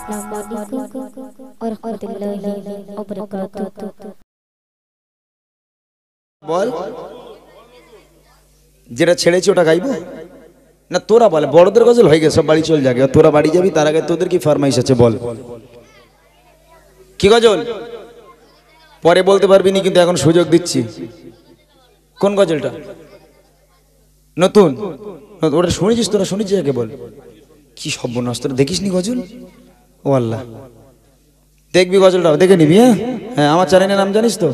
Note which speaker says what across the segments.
Speaker 1: अस्सलामु अलैकुम और रहमतुल्लाहि व बरकातुहू।
Speaker 2: বল যেটা ছেড়েছি ওটা গাইবো না তোরা বল বড়দের গজল হয়ে গেছে সব বাড়ি চল যাবে তোরা বাড়ি যাবি তার আগে তোদের কি ফরমাইশ আছে বল কি গজল পরে বলতে পারবি না কিন্তু এখন সুযোগ দিচ্ছি কোন গজলটা নতুন ওটা শুনেছিস তোরা শুনেছিস আগে বল কি সর্বনাশ তোরা দেখিসনি গজল ও আল্লাহ দেখবি গজলটা দেখে নিবি হ্যাঁ হ্যাঁ আমার চ্যানেলের নাম জানিস তো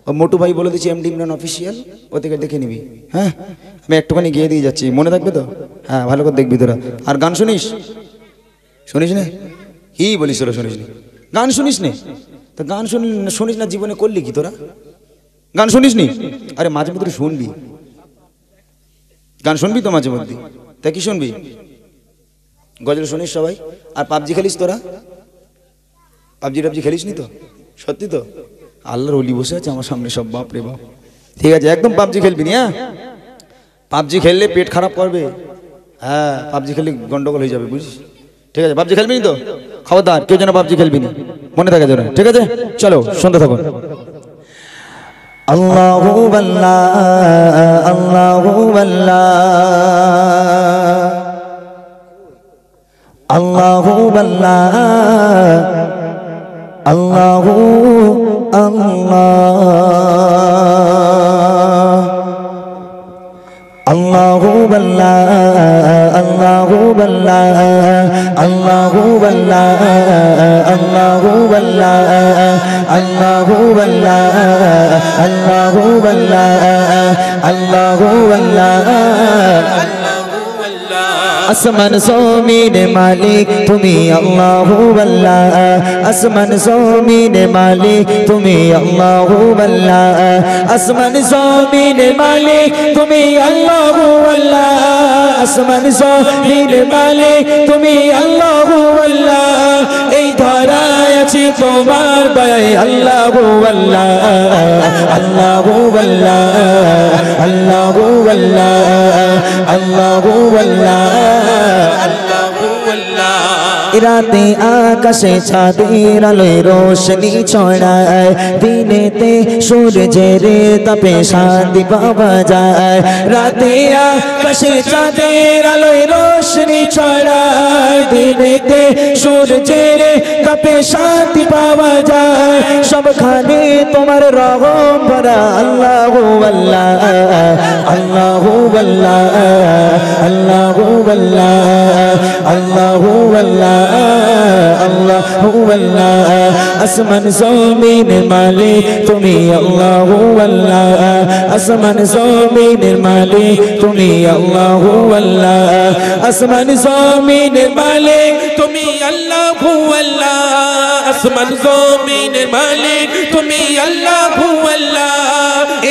Speaker 2: ও মোটু ভাই বলে দিচ্ছি এমডি ইমরান অফিসিয়াল ও থেকে দেখে নিবি হ্যাঁ আমি একটুখানি গিয়ে দিয়ে যাচ্ছি মনে থাকবে তো হ্যাঁ ভালো করে দেখবি তোরা আর গান শুনিস শুনিস না কি বলিস তোরা শুনিস নি গান শুনিস নি তো গান শুনিস না জীবনে করলি কি তোরা গান শুনিস নি আরে মাঝে মধ্যে শুনবি গান শুনবি তো মাঝে মধ্যে তা কি শুনবি গজল শুনিস সবাই আর পাবজি খেলিস তোরা পাবজি খেলিস নি তো সত্যি তো আল্লাহর ওলি বসে আছে আমার সামনে সব বাপ রে বাপ ঠিক আছে একদম পাবজি খেলবি না হ্যাঁ পাবজি খেললে পেট খারাপ করবে হ্যাঁ পাবজি খেললে গন্ডগোল হয়ে যাবে বুঝিস ঠিক আছে পাবজি খেলবি না তো খবরদার কেউ যেন পাবজি খেলবি না মনে থাকে যেন ঠিক আছে চলো শুনতে থাকুন আল্লাহু আল্লাহ আল্লাহু আল্লাহ আল্লাহু আল্লাহ আল্লাহু আল্লাহ আল্লাহু আল্লাহ আল্লাহু আল্লাহ আল্লাহু আল্লাহ আল্লাহু আল্লাহ আল্লাহু আল্লাহ আল্লাহু আল্লাহ আল্লাহু আল্লাহ আসমান জমিন মালিক তুমি আল্লাহু আল্লাহ আসমান জমিন মালিক তুমি আল্লাহু আল্লাহ আসমান জমিন মালিক তুমি আল্লাহু আল্লাহ আসমান জমিন মালিক তুমি আল্লাহু আল্লাহ এই ধরায় আছি তোমার দয়ায় আল্লাহু আল্লাহ আল্লাহু আল্লাহ আল্লাহু আল্লাহ আল্লাহু আল্লাহ রাতে আকাশে চাঁদের আলোয় রোশনি ছড়ায় দিনেতে সূর্যের তাপে শান্তি পাওয়া যায় রাতে আকাশে চাঁদের আলোয় রোশনি ছড়ায় দিনেতে সূর্যের তাপে শান্তি পাওয়া যায় সবখানে তোমার রহম ভরা আল্লাহু আল্লাহ আল্লাহু আল্লাহ আল্লাহু আল্লাহ আল্লাহু আল্লাহ আল্লাহু আল্লাহ আসমান জমিনের মালিক তুমি আল্লাহু আল্লাহ আসমান জমিনের মালিক তুমি আল্লাহু আল্লাহ আসমান জমিনের মালিক তুমি আল্লাহু আল্লাহ আসমান জমিনের মালিক তুমি আল্লাহু আল্লাহ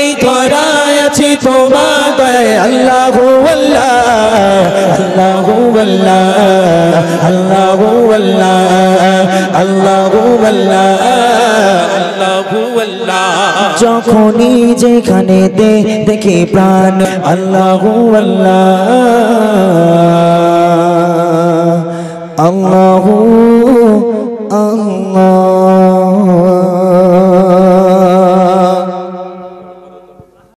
Speaker 2: এই ধরায় আছি তোমার দয়ায় আল্লাহু আল্লাহ আল্লাহু আল্লাহ আল্লাহু আল্লাহ আল্লাহু আল্লাহ আল্লাহু আল্লাহ যখনই যেখানে দেখি প্রাণ আল্লাহু আল্লাহ আল্লাহু